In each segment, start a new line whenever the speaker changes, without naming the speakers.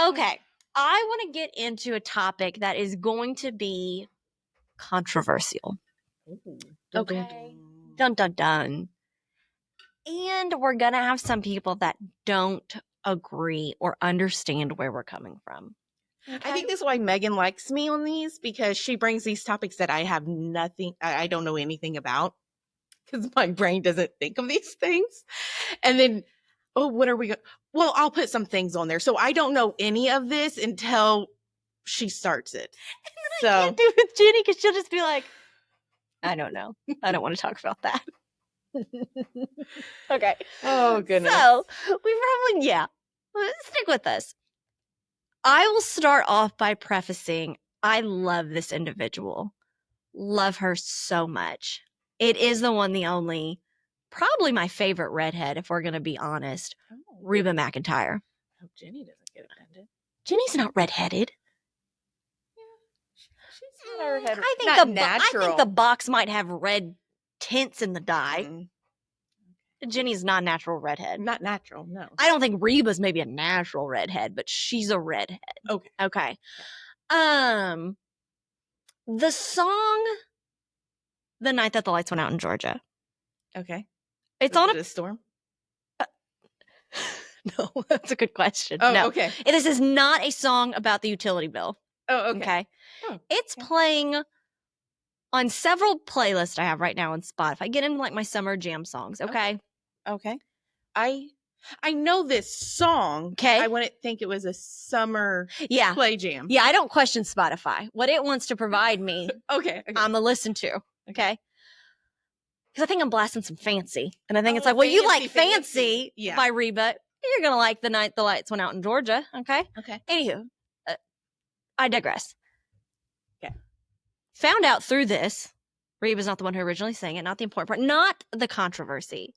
Okay. I want to get into a topic that is going to be controversial.
Ooh.
Okay. Dun, dun, dun. And we're going to have some people that don't agree or understand where we're coming from.
Okay. I think that's why Megan likes me on these, because she brings these topics that I have I don't know anything about, because my brain doesn't think of these things. And then, what are we going to... Well, I'll put some things on there. So I don't know any of this until she starts it.
So I can't do it with Jenny because she'll just be like, I don't know. I don't want to talk about that. Okay.
Oh, goodness.
So we probably, stick with us. I will start off by prefacing, I love this individual. Love her so much. It is the one, the only, probably my favorite redhead, if we're going to be honest. Oh. Reba McEntire.
Oh, Jenny doesn't get offended.
Jenny's not redheaded.
She's not redheaded.
I think the box might have red tints in the dye. Jenny's not a natural redhead.
Not natural, no.
I don't think Reba's maybe a natural redhead, but she's a redhead. Okay. The song The Night That the Lights Went Out in Georgia.
Okay.
It's on
a storm?
No, that's a good question.
Oh,
no.
Okay.
This is not a song about the utility bill.
Oh, okay.
It's playing on several playlists I have right now on Spotify. Get into like my summer jam songs, okay?
Okay. I know this song.
Okay.
I wouldn't think it was a summer play jam.
Yeah, I don't question Spotify. What it wants to provide me,
okay.
I'm going to listen to, okay? Because I think I'm blasting some fancy. And I think it's like, well, you like Fancy by Reba. You're going to like The Night the Lights Went Out in Georgia, okay?
Okay.
Anywho, I digress.
Okay.
Found out through this, Reba's not the one who originally sang it, not the important part, not the controversy.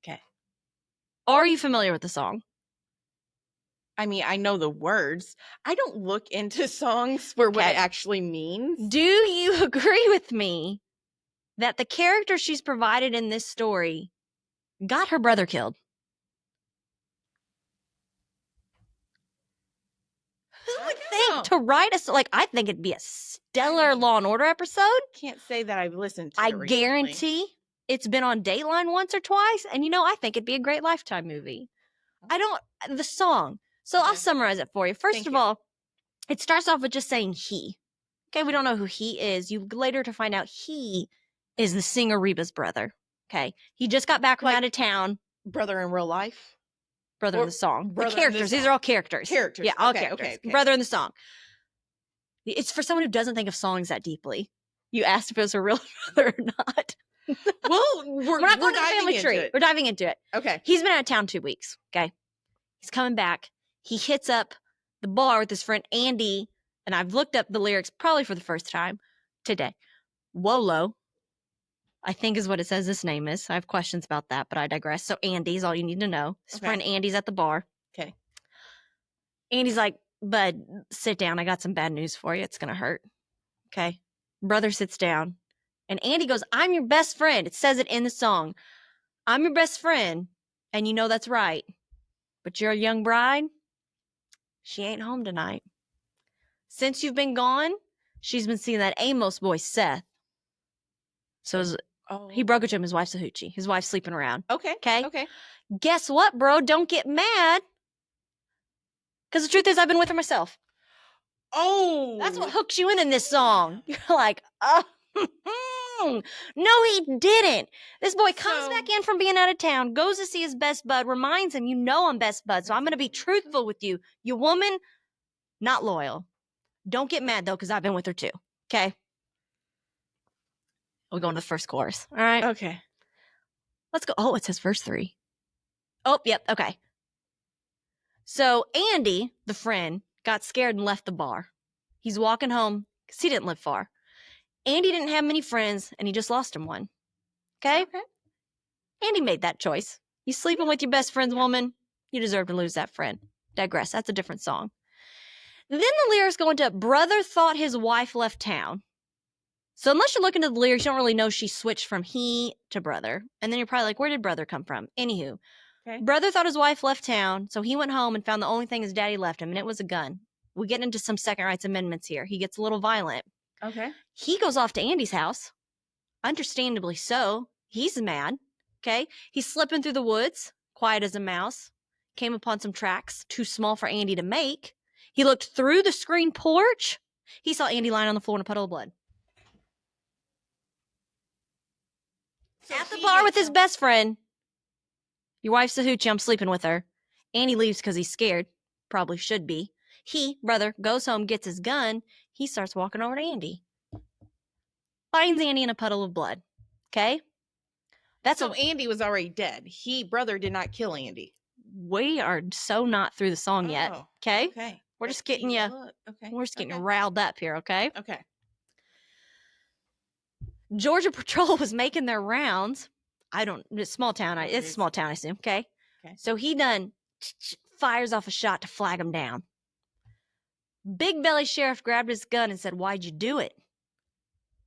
Okay.
Are you familiar with the song?
I mean, I know the words. I don't look into songs for what it actually means.
Do you agree with me that the character she's provided in this story got her brother killed? Who would think to write I think it'd be a stellar Law and Order episode.
Can't say that I've listened to it recently.
Guarantee it's been on Dateline once or twice. And I think it'd be a great Lifetime movie. The song. So I'll summarize it for you. First of all, it starts off with just saying he. Okay, we don't know who he is. You later to find out he is the singer Reba's brother. Okay, he just got back from out of town.
Brother in real life?
Brother in the song. The characters. These are all characters.
Characters.
Yeah, all characters. Okay. Brother in the song. It's for someone who doesn't think of songs that deeply. You asked if it was a real brother or not.
Well, we're not going to the family tree.
We're diving into it.
Okay.
He's been out of town 2 weeks. Okay. He's coming back. He hits up the bar with his friend Andy, and I've looked up the lyrics probably for the first time today. Wolo, I think is what it says his name is. I have questions about that, but I digress. So Andy's all you need to know. His friend Andy's at the bar.
Okay.
Andy's like, bud, sit down. I got some bad news for you. It's going to hurt. Okay. Brother sits down. And Andy goes, I'm your best friend. It says it in the song. I'm your best friend. And you know that's right. But you're a young bride. She ain't home tonight. Since you've been gone, she's been seeing that Amos boy, Seth. So he broke it to him. His wife's a hoochie. His wife's sleeping around.
Okay.
Okay. Guess what, bro? Don't get mad. Because the truth is, I've been with her myself.
Oh.
That's what hooks you in this song. You're like, oh. No, he didn't. This boy comes back in from being out of town, goes to see his best bud, reminds him, I'm best bud, so I'm going to be truthful with you. You woman, not loyal. Don't get mad, though, because I've been with her, too. Okay? We're going to the first chorus. All right?
Okay.
Let's go. Oh, it says verse 3. Oh, yep. Okay. So Andy, the friend, got scared and left the bar. He's walking home because he didn't live far. Andy didn't have many friends, and he just lost him one. Okay? Andy made that choice. You sleeping with your best friend's woman, you deserve to lose that friend. Digress. That's a different song. Then the lyrics go into, brother thought his wife left town. So unless you're looking at the lyrics, you don't really know she switched from he to brother. And then you're probably like, where did brother come from? Anywho,
Okay.
Brother thought his wife left town, so he went home and found the only thing his daddy left him, and it was a gun. We get into some second rights amendments here. He gets a little violent.
Okay.
He goes off to Andy's house. Understandably so. He's mad. Okay. He's slipping through the woods, quiet as a mouse. Came upon some tracks too small for Andy to make. He looked through the screen porch. He saw Andy lying on the floor in a puddle of blood.
So
At the bar with his best friend. Your wife's a hoochie, I'm sleeping with her. Andy leaves because he's scared. Probably should be. He, brother, goes home, gets his gun. He starts walking over to Andy. Finds Andy in a puddle of blood. Okay?
So Andy was already dead. Brother did not kill Andy.
We are so not through the song yet. Okay?
Okay.
We're just getting you.
Okay.
We're just getting you riled up here, okay?
Okay.
Georgia Patrol was making their rounds. It's small town. It's a small town, I assume. Okay. So he fires off a shot to flag him down. Big Belly Sheriff grabbed his gun and said, "Why'd you do it?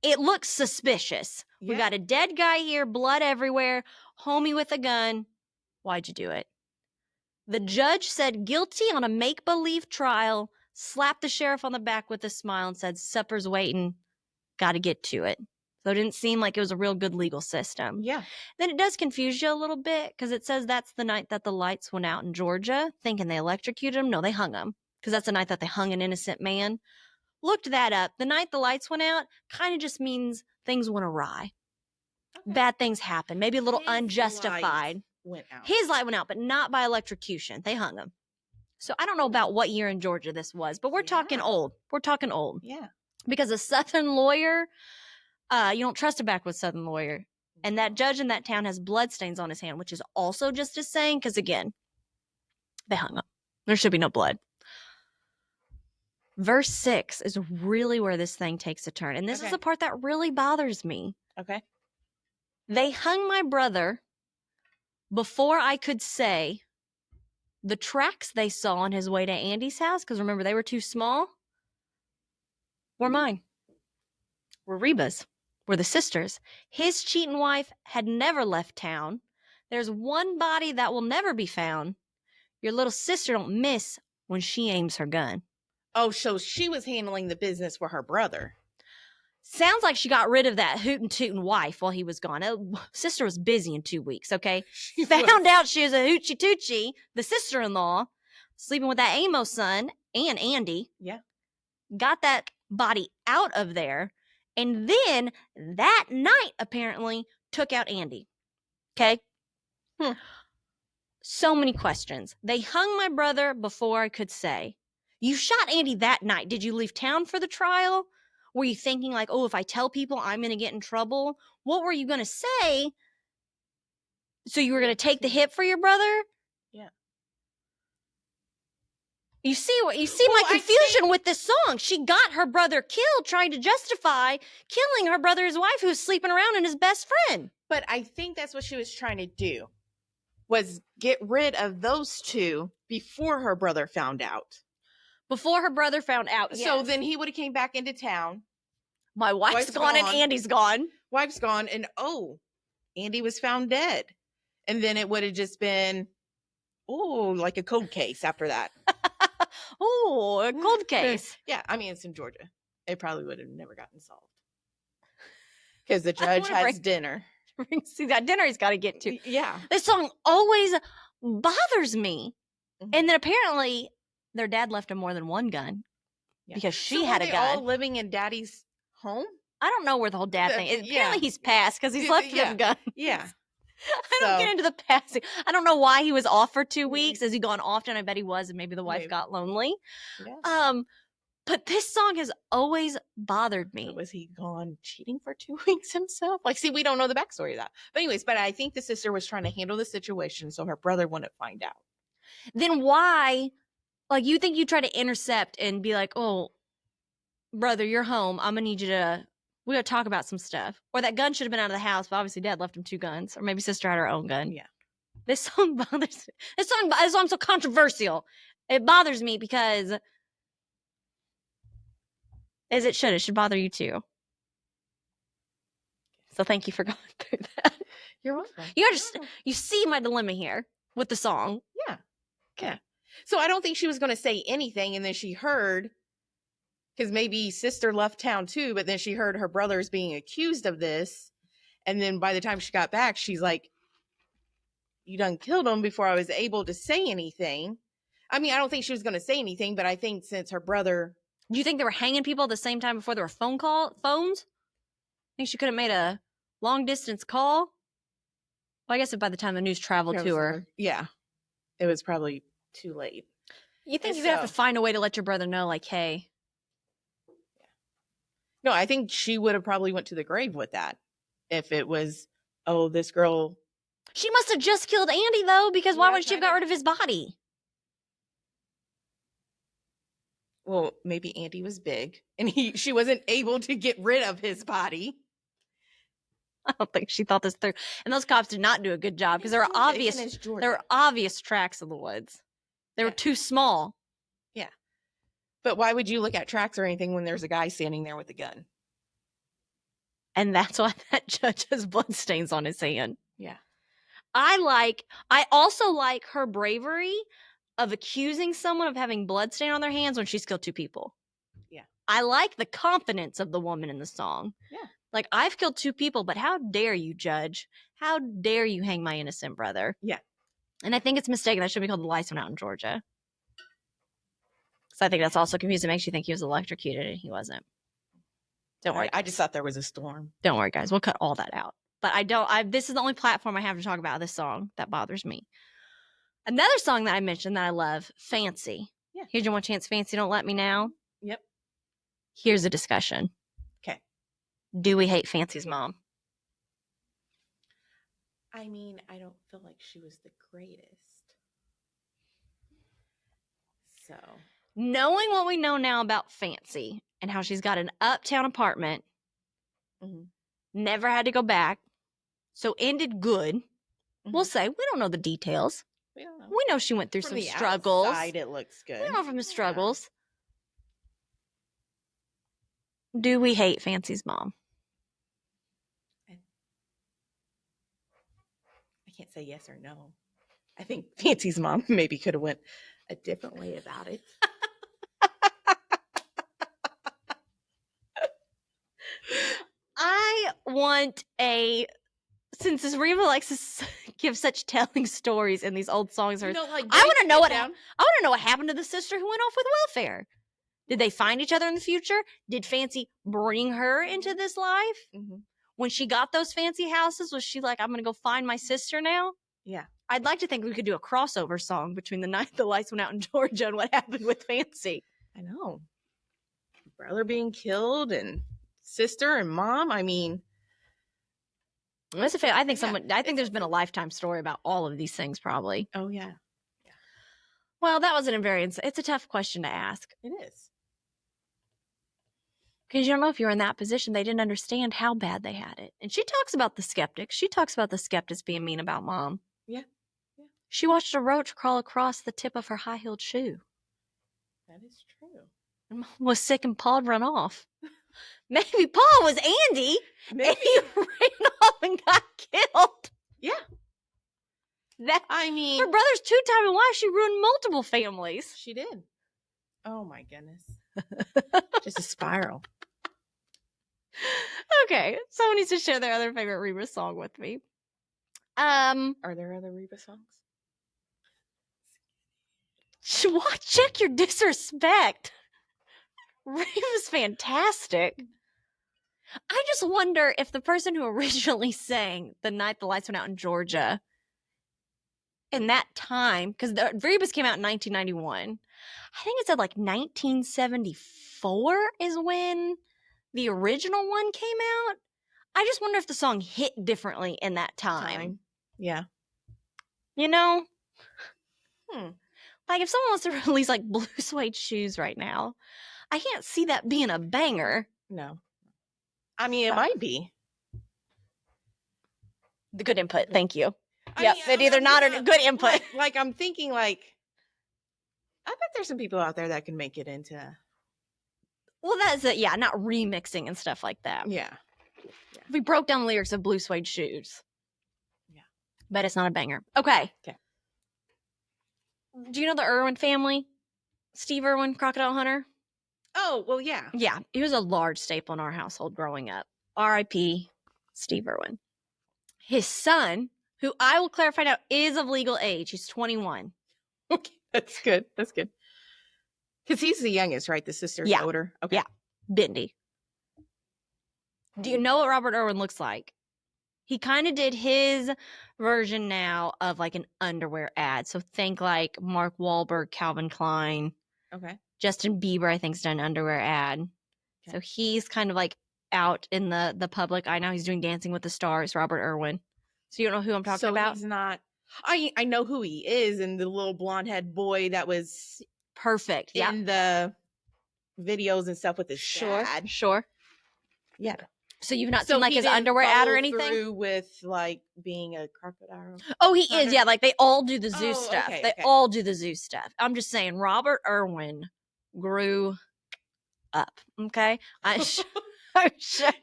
It looks suspicious. We got a dead guy here, blood everywhere, homie with a gun. Why'd you do it?" The judge said guilty on a make-believe trial, slapped the sheriff on the back with a smile and said, "Supper's waiting. Got to get to it." So it didn't seem like it was a real good legal system.
Yeah.
Then it does confuse you a little bit because it says that's the night that the lights went out in Georgia, thinking they electrocuted him. No, they hung him because that's the night that they hung an innocent man. Looked that up. The night the lights went out kind of just means things went awry. Okay. Bad things happened. Maybe a little unjustified. His light went out, but not by electrocution. They hung him. So I don't know about what year in Georgia this was, but we're talking old. We're talking old.
Yeah.
Because a Southern lawyer, you don't trust a backwoods Southern lawyer. And that judge in that town has bloodstains on his hand, which is also just as saying, because again, they hung him. There should be no blood. Verse 6 is really where this thing takes a turn. And this is the part that really bothers me.
Okay.
They hung my brother before I could say the tracks they saw on his way to Andy's house, because remember, they were too small, were mine. Were Reba's. Were the sisters. His cheating wife had never left town. There's one body that will never be found. Your little sister don't miss when she aims her gun.
Oh, so she was handling the business for her brother.
Sounds like she got rid of that hootin' tootin' wife while he was gone. Sister was busy in 2 weeks, okay? Found out she was a hoochie toochie, the sister-in-law, sleeping with that Amos son and Andy.
Yeah. Got
that body out of there. And then that night, apparently, took out Andy. Okay? So many questions. They hung my brother before I could say. You shot Andy that night. Did you leave town for the trial? Were you thinking like, oh, if I tell people, I'm going to get in trouble? What were you going to say? So you were going to take the hit for your brother?
Yeah.
You see my confusion with this song. She got her brother killed trying to justify killing her brother's wife who was sleeping around and his best friend.
But I think that's what she was trying to do, was get rid of those two before her brother found out.
Before her brother found out, yes.
So then he would have came back into town.
My wife's gone and Andy's gone.
Wife's gone and Andy was found dead. And then it would have just been, like a cold case after that.
A cold case.
Yeah, I mean, it's in Georgia. It probably would have never gotten solved. Because the judge has dinner.
See, that dinner he's got to get to.
Yeah.
This song always bothers me. Mm-hmm. And then apparently their dad left him more than one gun because she had a gun.
All living in daddy's home?
I don't know where the whole dad thing is. Apparently he's passed because he's left them guns.
Yeah.
I don't get into the passing. I don't know why he was off for 2 weeks. Has he gone often? I bet he was, and maybe the wife got lonely. Yeah. But this song has always bothered me.
So was he gone cheating for 2 weeks himself? Like, see, we don't know the backstory of that. But anyways, I think the sister was trying to handle the situation so her brother wouldn't find out.
Then why, like, you think you try to intercept and be like, oh, brother, you're home. I'm going to need you to, we got to talk about some stuff. Or that gun should have been out of the house, but obviously dad left him 2 guns. Or maybe sister had her own gun.
Yeah.
This song bothers me. This song's so controversial. It bothers me because... As it should bother you too. So thank you for going through that.
You're welcome.
You see my dilemma here. with the song.
Yeah. Yeah. So I don't think she was going to say anything. And then she heard, because maybe sister left town too, but then she heard her brother's being accused of this. And then by the time she got back, she's like, you done killed him before I was able to say anything. I mean, I don't think she was going to say anything, but I think since her brother.
Do you think they were hanging people at the same time before there were phones? Think she could have made a long distance call? Well, I guess by the time the news traveled to her.
Yeah. It was probably too late.
You think you'd have to find a way to let your brother know, like, hey.
No, I think she would have probably went to the grave with that. If it was, oh, this girl.
She must have just killed Andy, though, because why would she have got rid of his body?
Well, maybe Andy was big and she wasn't able to get rid of his body.
I don't think she thought this through. And those cops did not do a good job because there were obvious tracks in the woods. They were too small.
Yeah. But why would you look at tracks or anything when there's a guy standing there with a gun?
And that's why that judge has bloodstains on his hand.
Yeah.
I also like her bravery of accusing someone of having bloodstain on their hands when she's killed 2 people.
Yeah.
I like the confidence of the woman in the song.
Yeah.
Like, I've killed 2 people, but how dare you, judge? How dare you hang my innocent brother?
Yeah.
And I think it's mistaken. That should be called The Lights Went Out in Georgia. So I think that's also confusing. It makes you think he was electrocuted and he wasn't. Don't worry.
I just thought there was a storm.
Don't worry, guys. We'll cut all that out. But this is the only platform I have to talk about this song that bothers me. Another song that I mentioned that I love, Fancy.
Yeah.
Here's Your One Chance, Fancy, Don't Let Me Now.
Yep.
Here's a discussion.
Okay.
Do we hate Fancy's mom?
I mean, I don't feel like she was the greatest. So.
Knowing what we know now about Fancy and how she's got an uptown apartment, never had to go back, so ended good. We'll say, we don't know the details.
We don't know.
We know she went through
From
some
the
struggles.
Outside, it looks good.
We know from the struggles. Do we hate Fancy's mom?
I can't say yes or no. I think Fancy's mom maybe could have went a different way about it.
I want since Reba likes to give such telling stories in these old songs, I want to know what happened to the sister who went off with welfare. Did they find each other in the future? Did Fancy bring her into this life?
Mm-hmm.
When she got those fancy houses, was she like, I'm going to go find my sister now?
Yeah.
I'd like to think we could do a crossover song between The Night the Lights Went Out in Georgia and what happened with Fancy.
I know. Brother being killed and sister and mom. I mean,
I think there's been a lifetime story about all of these things probably.
Oh, yeah.
Well, that wasn't it's a tough question to ask.
It is.
Because you don't know if you're in that position. They didn't understand how bad they had it. And she talks about the skeptics. She talks about the skeptics being mean about mom.
Yeah.
She watched a roach crawl across the tip of her high-heeled shoe.
That is true.
And mom was sick and Paul run off. Maybe Paul was Andy. Maybe. And he ran off and got killed.
Yeah.
Her brother's two-time wife. She ruined multiple families.
She did. Oh, my goodness. Just a spiral.
Okay, someone needs to share their other favorite Reba song with me.
Are there other Reba songs?
Check your disrespect. Reba's fantastic. I just wonder if the person who originally sang The Night the Lights Went Out in Georgia in that time, because the Reba's came out in 1991. I think it said like 1974 is when the original one came out. I just wonder if the song hit differently in that time.
Yeah.
You know? Like if someone wants to release like Blue Suede Shoes right now, I can't see that being a banger.
No. I mean, it might be.
The good input. Thank you. But either not or good input.
Like I'm thinking I bet there's some people out there that can make it into.
Well, that's it. Yeah, not remixing and stuff like that.
Yeah.
We broke down the lyrics of Blue Suede Shoes.
Yeah.
But it's not a banger. Okay. Do you know the Irwin family? Steve Irwin, crocodile hunter?
Oh, well, yeah.
Yeah, he was a large staple in our household growing up. R.I.P. Steve Irwin. His son, who I will clarify now is of legal age, he's 21.
Okay, that's good. That's good. Because he's the youngest, right? The sister's
Yeah.
older. Okay.
Yeah. Bindi. Do you know what Robert Irwin looks like? He kind of did his version now of like an underwear ad. So think like Mark Wahlberg, Calvin Klein,
Okay.
Justin Bieber, I think's done an underwear ad.
Okay.
So he's kind of like out in the public eye now. He's doing Dancing with the Stars, Robert Irwin. So you don't know who I'm talking about?
He's not. I know who he is, and the little blonde head boy that was
Perfect. Yeah.
in the videos and stuff with his dad.
Sure.
Yeah.
So you've not seen like his underwear ad or anything?
Through with like being a crocodile.
Oh, he is. Yeah, like they all do the zoo
Oh,
stuff.
okay,
They
okay.
all do the zoo stuff. I'm just saying, Robert Irwin grew up. Okay, I'm sure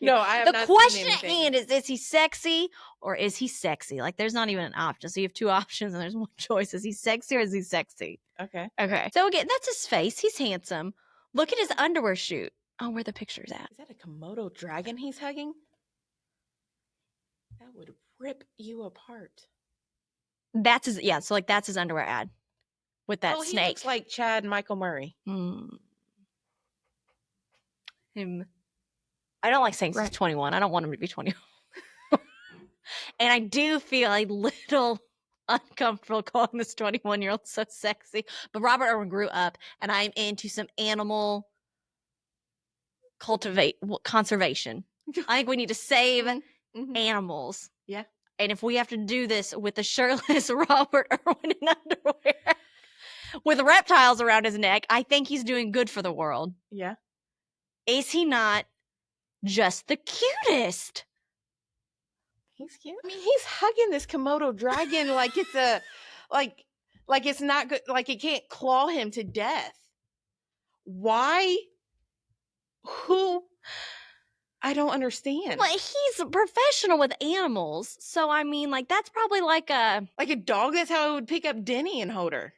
No, I have
the
not
question
seen
at
anything.
hand is he sexy or is he sexy? Like, there's not even an option. So you have two options and there's one choice. Is he sexy or is he sexy?
Okay.
Okay. So again, that's his face. He's handsome. Look at his underwear shoot. Oh, where the picture's at?
Is that a Komodo dragon he's hugging? That would rip you apart.
That's his. Yeah. So like that's his underwear ad with that
He
snake.
looks like Chad Michael Murray.
Him. I don't like saying he's 21. I don't want him to be 21. And I do feel a little uncomfortable calling this 21-year-old so sexy. But Robert Irwin grew up, and I'm into some animal conservation. I think we need to save animals.
Yeah.
And if we have to do this with the shirtless Robert Irwin in underwear with reptiles around his neck, I think he's doing good for the world.
Yeah.
Is he not just the cutest?
He's cute. I mean, he's hugging this Komodo dragon like it's a like it's not good, like it can't claw him to death. Why? Who? I don't understand.
Well, he's a professional with animals. So I mean, like that's probably like a
dog. That's how it would pick up Denny and hold her.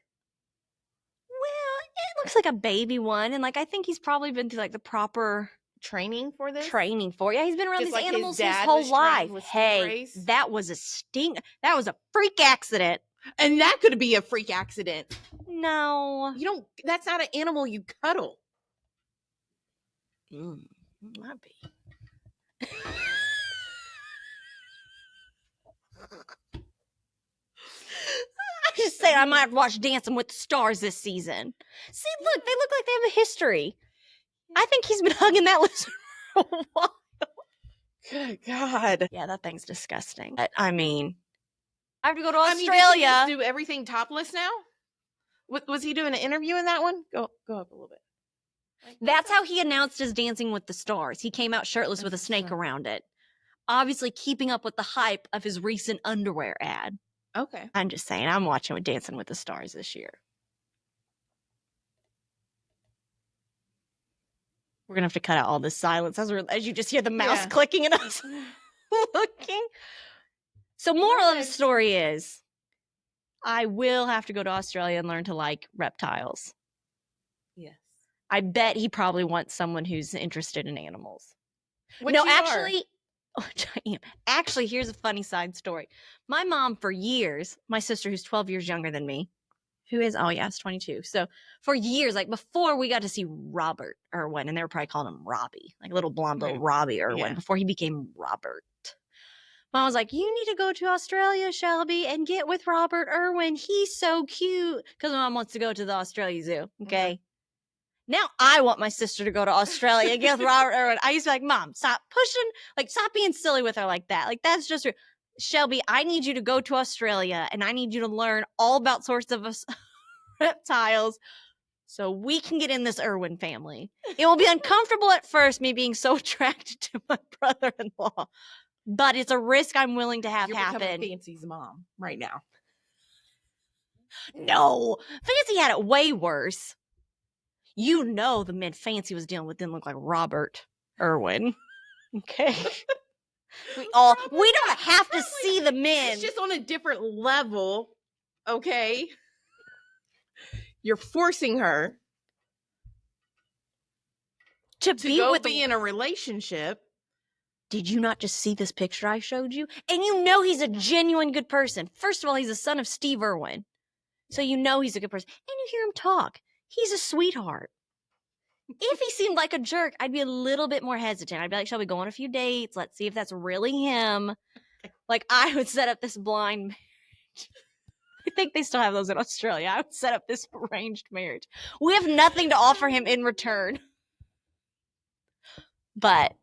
Well, it looks like a baby one, and like I think he's probably been through like the proper
training for this.
Yeah, he's been around these
like
animals
his
his
dad
whole
was trained
life.
with
Hey,
stingrays.
that was a freak accident.
And that could be a freak accident.
No,
you don't. That's not an animal you cuddle.
Might be. I'm just saying, I might have to watch Dancing with the Stars this season. See, look, they look like they have a history. I think he's been hugging that lizard for a while.
Good God.
Yeah, that thing's disgusting. But, I mean, I have to go to
Does
Australia.
he just do everything topless now? Was he doing an interview in that one? Go up a little bit.
That's how he announced his Dancing with the Stars. He came out shirtless with a snake around it. Obviously keeping up with the hype of his recent underwear ad.
Okay.
I'm just saying, I'm watching with Dancing with the Stars this year. We're going to have to cut out all this silence as you just hear the mouse clicking and us looking. So moral of the story is, I will have to go to Australia and learn to like reptiles.
Yes.
I bet he probably wants someone who's interested in animals. Actually, here's a funny side story. My mom, for years, my sister, who's 12 years younger than me, is 22. So for years, like before we got to see Robert Irwin, and they were probably calling him Robbie, like little blonde little Robbie Irwin, before he became Robert. Mom was like, you need to go to Australia, Shelby, and get with Robert Irwin. He's so cute. Because Mom wants to go to the Australia Zoo, okay? Now I want my sister to go to Australia and get with Robert Irwin. I used to be like, Mom, stop pushing, like stop being silly with her like that. Like that's just Shelby, I need you to go to Australia and I need you to learn all about sorts of reptiles so we can get in this Irwin family. It will be uncomfortable at first, me being so attracted to my brother-in-law, but it's a risk I'm willing to have happen.
Fancy's mom right now.
No, Fancy had it way worse. You know the men Fancy was dealing with didn't look like Robert Irwin. Okay. We don't have to see the men.
It's just on a different level. Okay. You're forcing her
to
to
be
go
with
be in a relationship.
Did you not just see this picture I showed you? And you know he's a genuine good person. First of all, he's the son of Steve Irwin. So you know he's a good person. And you hear him talk. He's a sweetheart. If he seemed like a jerk, I'd be a little bit more hesitant. I'd be like, shall we go on a few dates? Let's see if that's really him. Like, I would set up this blind marriage. I think they still have those in Australia. I would set up this arranged marriage. We have nothing to offer him in return. But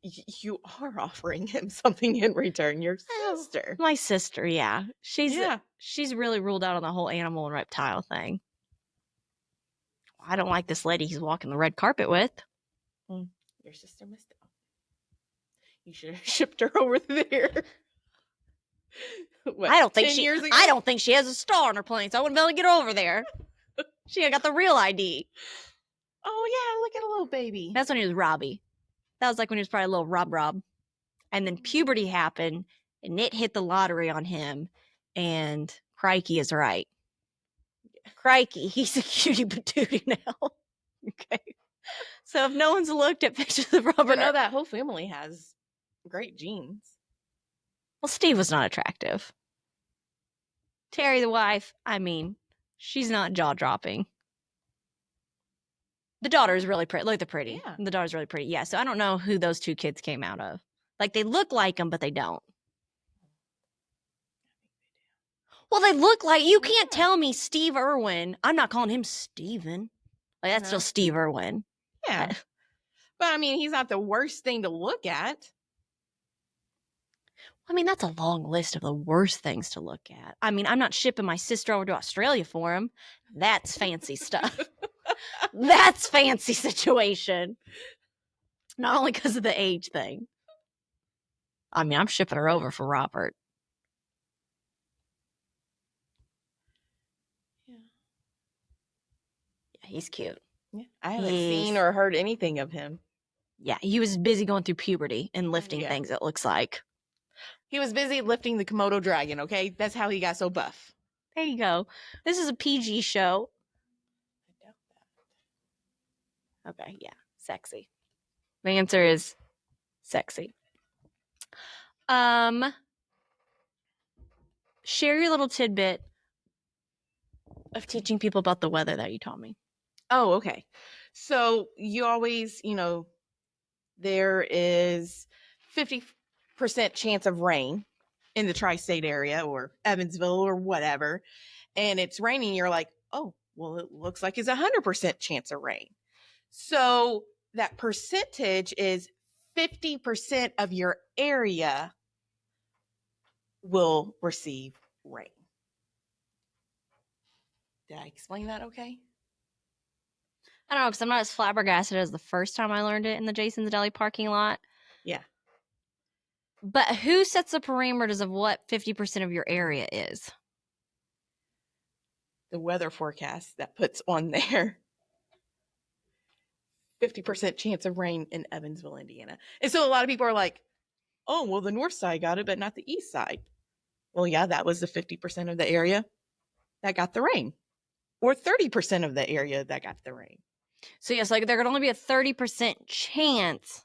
you are offering him something in return. Your sister.
My sister, yeah. She's really ruled out on the whole animal and reptile thing. I don't like this lady he's walking the red carpet with.
Your sister missed out. You should have shipped her over there. What,
I don't
10 years ago?
I don't think she has a star on her plane, so I wouldn't be able to get over there. She got the real ID.
Oh yeah, look at a little baby.
That's when he was Robbie. That was like when he was probably a little Rob. And then puberty happened, and it hit the lottery on him. And crikey is right. Crikey, he's a cutie patootie now. Okay. So if no one's looked at pictures of Robert,
know that whole family has great genes.
Well, Steve was not attractive. Terry, the wife, I mean, she's not jaw-dropping. The daughter is really pretty. Look at the pretty.
Yeah.
The daughter's really pretty. Yeah, so I don't know who those two kids came out of. Like, they look like them, but they don't. Well, they look like, you can't tell me Steve Irwin. I'm not calling him Steven. Like, that's still Steve Irwin.
Yeah. But, I mean, he's not the worst thing to look at.
I mean, that's a long list of the worst things to look at. I mean, I'm not shipping my sister over to Australia for him. That's fancy stuff. That's fancy situation. Not only because of the age thing. I mean, I'm shipping her over for Robert. Yeah, he's cute.
Yeah, I haven't seen or heard anything of him.
Yeah, he was busy going through puberty and lifting things, it looks like.
He was busy lifting the Komodo dragon, okay? That's how he got so buff.
There you go. This is a PG show.
I doubt that.
Okay, yeah. Sexy. The answer is sexy. Share your little tidbit of teaching people about the weather that you taught me.
Oh, okay. So you always, there is 50% chance of rain in the tri-state area or Evansville or whatever, and it's raining. You're like, oh, well, it looks like it's 100% chance of rain. So that percentage is 50% of your area will receive rain. Did I explain that okay?
I don't know, because I'm not as flabbergasted as the first time I learned it in the Jason's Deli parking lot.
Yeah.
But who sets the parameters of what 50% of your area is?
The weather forecast that puts on there 50% chance of rain in Evansville, Indiana. And so a lot of people are like, oh, well, the north side got it, but not the east side. Well, yeah, that was the 50% of the area that got the rain, or 30% of the area that got the rain.
So yes, like there could only be a 30% chance,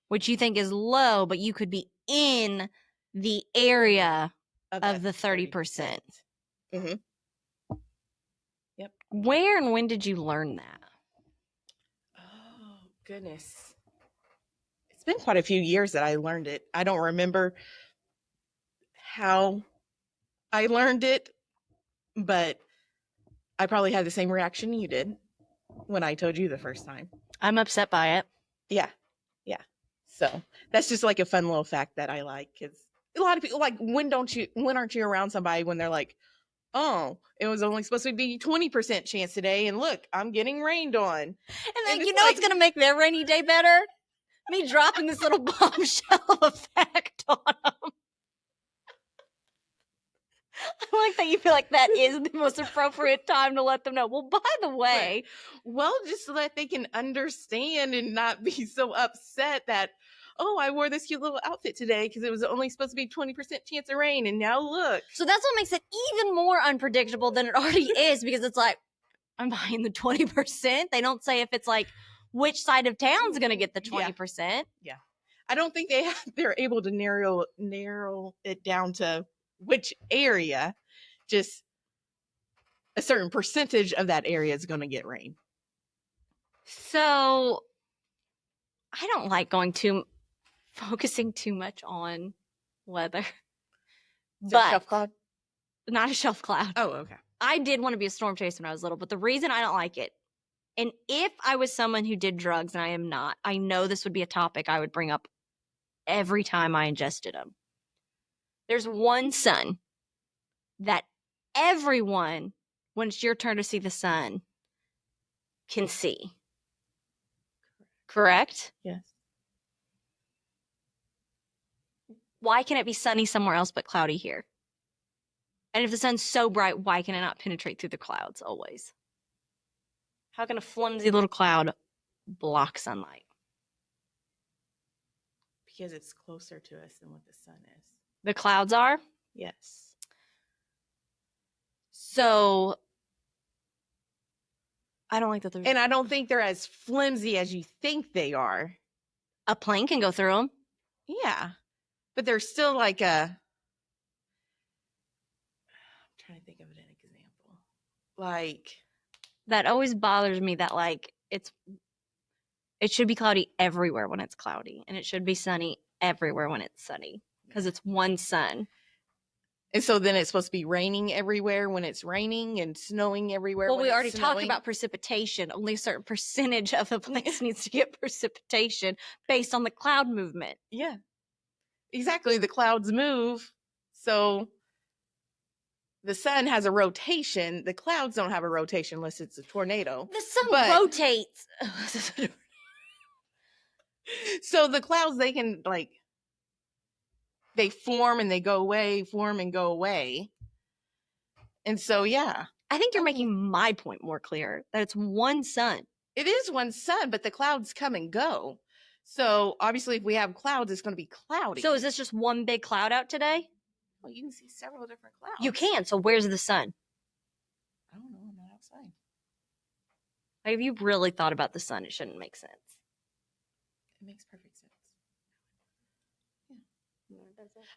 which you think is low, but you could be in the area of the 30%.
Mm-hmm. Yep.
Where and when did you learn that?
Oh, goodness. It's been quite a few years that I learned it. I don't remember how I learned it, but I probably had the same reaction you did when I told you the first time.
I'm upset by it.
Yeah. So that's just like a fun little fact that I like, because a lot of people like, when aren't you around somebody when they're like, oh, it was only supposed to be 20% chance today, and look, I'm getting rained on. And
then you know what's going to make their rainy day better? Me dropping this little bombshell effect on them. I like that you feel like that is the most appropriate time to let them know. Well, by the way.
Well, just so that they can understand and not be so upset that, oh, I wore this cute little outfit today because it was only supposed to be 20% chance of rain, and now look.
So that's what makes it even more unpredictable than it already is, because it's like, I'm buying the 20%. They don't say if it's like which side of town's going to get the 20%.
Yeah. I don't think they're able to narrow it down to which area. Just a certain percentage of that area is going to get rain.
So I don't like focusing too much on weather.
But shelf cloud?
Not a shelf cloud.
Oh, okay.
I did want to be a storm chaser when I was little, but the reason I don't like it, and if I was someone who did drugs and I am not, I know this would be a topic I would bring up every time I ingested them. There's one sun that everyone, when it's your turn to see the sun, can see. Correct?
Yes.
Why can it be sunny somewhere else but cloudy here? And if the sun's so bright, why can it not penetrate through the clouds always? How can a flimsy little cloud block sunlight?
Because it's closer to us than what the sun is.
The clouds are?
Yes.
So I don't like that.
And I don't think they're as flimsy as you think they are.
A plane can go through them.
Yeah. But they're still like I'm trying to think of an example. Like,
that always bothers me that like it should be cloudy everywhere when it's cloudy, and it should be sunny everywhere when it's sunny, because it's one sun.
And so then it's supposed to be raining everywhere when it's raining, and snowing everywhere.
Well,
when
we
it's
already talked
snowing.
about precipitation. Only a certain percentage of the place needs to get precipitation based on the cloud movement.
Yeah, exactly. The clouds move, so the sun has a rotation. The clouds don't have a rotation unless it's a tornado.
The sun rotates.
So the clouds, they can like, they form and they go away, form and go away. And so, yeah.
I think you're making my point more clear, that it's one sun.
It is one sun, but the clouds come and go. So obviously if we have clouds, it's going to be cloudy.
So is this just one big cloud out today?
Well, you can see several different clouds.
You can. So where's the sun?
I don't know. I'm not outside.
Like, if you really thought about the sun, it shouldn't make sense.
It makes perfect sense. Yeah.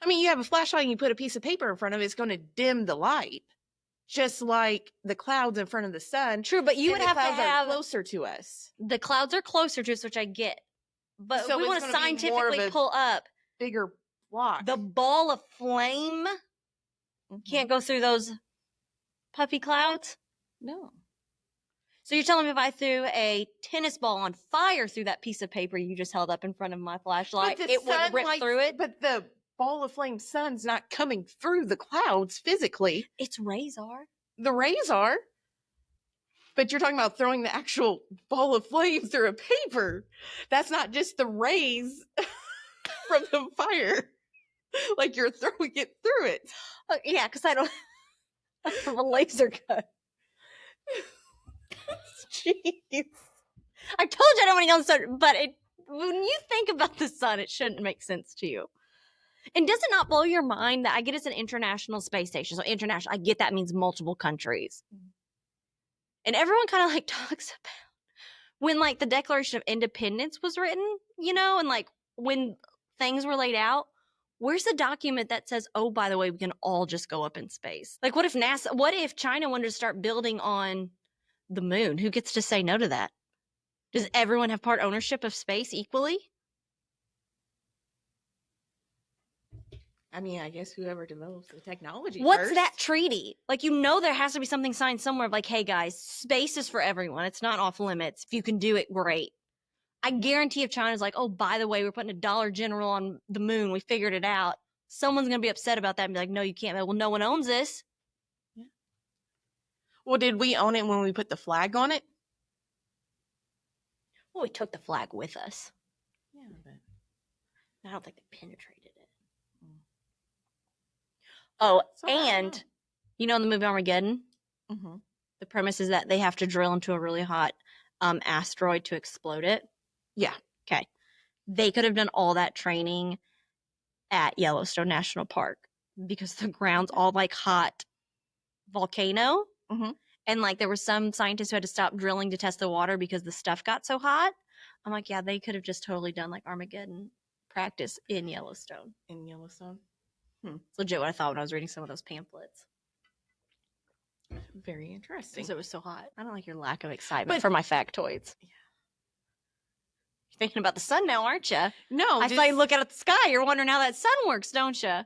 I mean, you have a flashlight and you put a piece of paper in front of it, it's going to dim the light. Just like the clouds in front of the sun.
True, but you would have to have
closer to us.
The clouds are closer to us, which I get. But
So
we want to scientifically pull up
bigger block.
the ball of flame. Can't go through those puffy clouds.
No.
So you're telling me if I threw a tennis ball on fire through that piece of paper you just held up in front of my flashlight, it would rip through it?
But the ball of flame sun's not coming through the clouds physically.
Its rays are.
The rays are. But you're talking about throwing the actual ball of flame through a paper. That's not just the rays from the fire. Like you're throwing it through it.
Yeah, because I don't have a laser gun.
Jeez.
I told you I don't want to get on the sun, but when you think about the sun, it shouldn't make sense to you. And does it not blow your mind that I get it's an international space station? So international, I get that means multiple countries. And everyone kind of like talks about when like the Declaration of Independence was written, you know, and like when things were laid out, where's the document that says, oh, by the way, we can all just go up in space? Like what if China wanted to start building on the moon? Who gets to say no to that? Does everyone have part ownership of space equally?
I mean, I guess whoever develops the technology
What's
first.
that treaty? Like, you know, there has to be something signed somewhere of like, hey guys, space is for everyone. It's not off limits. If you can do it, great. I guarantee if China's like, oh, by the way, we're putting a Dollar General on the moon, we figured it out, someone's going to be upset about that and be like, no, you can't. Well, no one owns this.
Yeah. Well, did we own it when we put the flag on it?
Well, we took the flag with us.
Yeah, but
I don't think they penetrated it. Oh,
So
and you know in the movie Armageddon, the premise is that they have to drill into a really hot asteroid to explode it.
Yeah.
Okay. they could have done all that training at Yellowstone National Park because the ground's all like hot volcano.
Mhm.
And like there were some scientists who had to stop drilling to test the water because the stuff got so hot. I'm like, yeah, they could have just totally done like Armageddon practice in Yellowstone.
In Yellowstone.
It's legit what I thought when I was reading some of those pamphlets.
Very interesting.
Because it was so hot. I don't like your lack of excitement for my factoids. Yeah. You're thinking about the sun now, aren't you?
No.
I saw you look out at the sky. You're wondering how that sun works, don't you?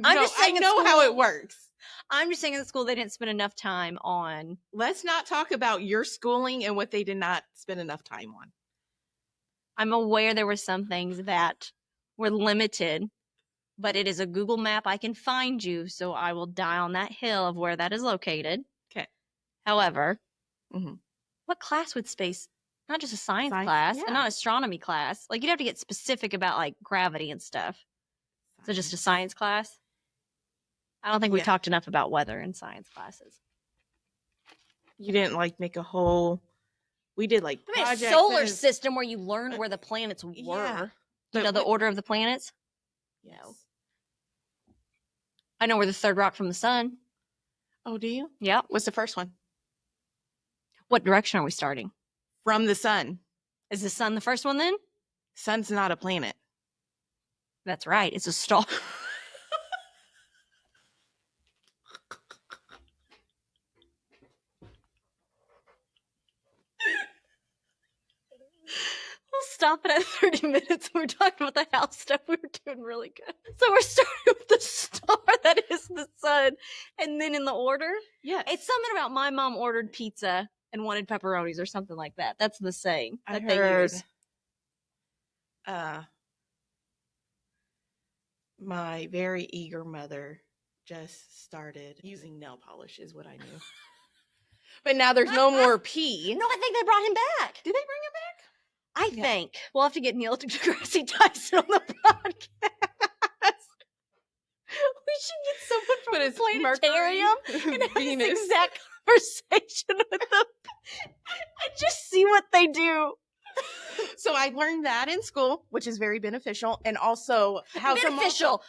I'm just saying I know how it works.
I'm just saying in school they didn't spend enough time on.
Let's not talk about your schooling and what they did not spend enough time on.
I'm aware there were some things that were limited, but it is a Google map. I can find you, so I will die on that hill of where that is located.
Okay.
However, what class would space, not just a science class, and not astronomy class, like you'd have to get specific about like gravity and stuff. So just a science class? I don't think we talked enough about weather in science classes.
You didn't like make a whole. We did like
a solar system where you learned where the planets were.
Yeah.
You know the order of the planets?
Yes.
No. I know we're the third rock from the sun.
Oh, do you?
Yep.
What's the first one?
What direction are we starting?
From the sun.
Is the sun the first one then?
Sun's not a planet.
That's right. It's a star. We'll stop it at 30 minutes. We're talking about the house stuff. We were doing really good. So we're starting with the star that is the sun. And then in the order?
Yeah.
It's something about my mom ordered pizza and wanted pepperonis or something like that. That's the saying
I
that they
heard,
use.
My very eager mother just started using nail polish is what I knew. But now there's no more pee.
No, I think they brought him back.
Did they bring him back?
I think. We'll have to get Neil deGrasse Tyson on the podcast. We should get someone from the planetarium and have this exact conversation with them. And just see what they do.
So I learned that in school, which is very beneficial. And also how
beneficial.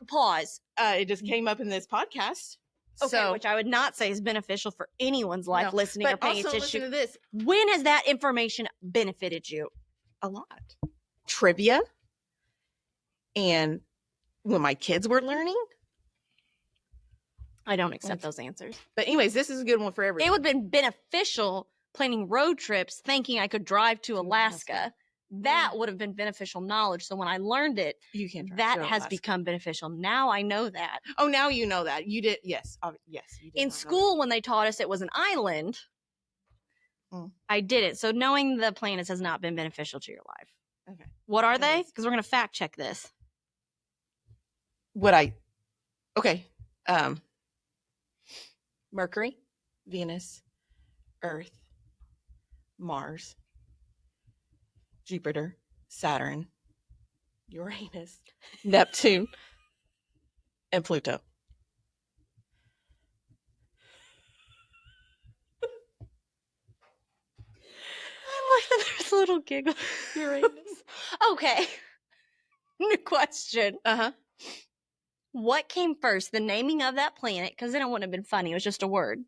Pause.
It just came up in this podcast.
Okay,
so,
which I would not say is beneficial for anyone's life listening or paying attention.
Listen to this.
When has that information benefited you?
A lot. Trivia. And when my kids were learning.
I don't accept those answers.
But anyways, this is a good one for everyone.
It would have been beneficial planning road trips, thinking I could drive to Alaska. That would have been beneficial knowledge. So when I learned it,
you can drive
that has become beneficial. Now I know that.
Oh, now you know that. You did. Yes. Yes. You did
in school, when they taught us it was an island, I didn't. So knowing the planets has not been beneficial to your life.
Okay.
What are they? Because we're going to fact check this.
Okay. Mercury, Venus, Earth, Mars, Jupiter, Saturn, Uranus, Neptune, and Pluto.
I like that there's a little giggle. Uranus. Okay. New question. What came first, the naming of that planet? Because then it wouldn't have been funny. It was just a word.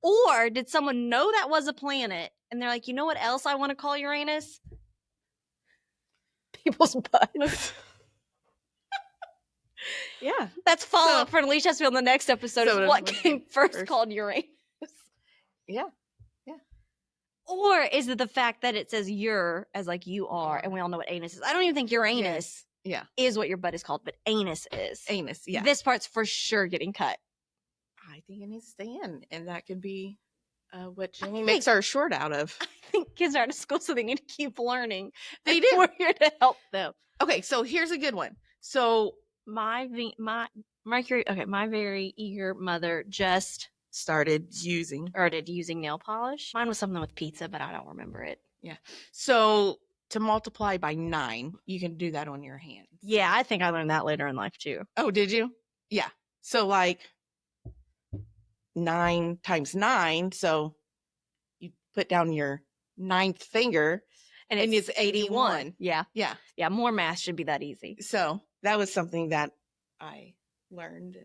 Or did someone know that was a planet and they're like, you know what else I want to call Uranus? People's butts.
Yeah.
That's follow-up for Alicia has to be on the next episode. Is what came first called Uranus.
Yeah.
Or is it the fact that it says "you're" as like you are, and we all know what anus is? I don't even think Uranus is what your butt is called, but anus is.
Anus, yeah.
This part's for sure getting cut.
I think it needs to stay in, and that could be what Jamie makes our short out of.
I think kids are out of school, so they need to keep learning.
They do.
We're here to help them.
Okay, so here's a good one. So
my very eager mother just
started using
nail polish. Mine was something with pizza, but I don't remember it.
Yeah. So to multiply by 9, you can do that on your hands.
Yeah, I think I learned that later in life too.
Oh, did you? Yeah. So like 9 times 9. So you put down your 9th finger
And
And it's 81.
81. Yeah.
Yeah.
Yeah, more math should be that easy.
So that was something that I learned,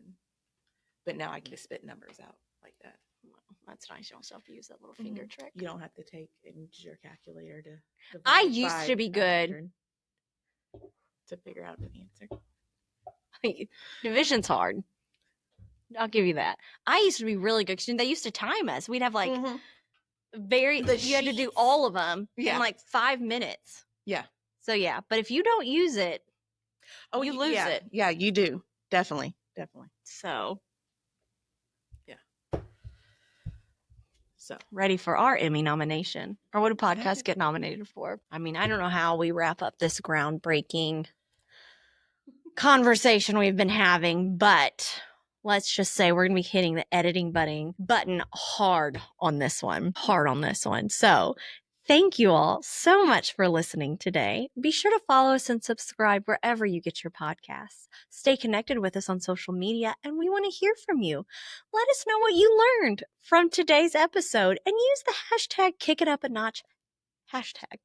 but now I can just spit numbers out like that.
Well, that's nice. You don't still have to use that little finger trick.
You don't have to take and use your calculator to divide
I used
by
to be good
100 to figure out an answer.
Division's hard. I'll give you that. I used to be really good because they used to time us. We'd have like you had to do
sheets.
all of them
Yeah.
in like 5 minutes.
Yeah.
So yeah, but if you don't use it, you lose it.
Yeah, you do. Definitely.
So
So
ready for our Emmy nomination. Or what do podcasts get nominated for? I mean, I don't know how we wrap up this groundbreaking conversation we've been having, but let's just say we're going to be hitting the editing button hard on this one. So thank you all so much for listening today. Be sure to follow us and subscribe wherever you get your podcasts. Stay connected with us on social media, and we want to hear from you. Let us know what you learned from today's episode and use the hashtag KickItUpANotch hashtag.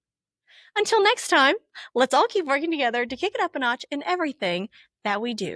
Until next time, let's all keep working together to kick it up a notch in everything that we do.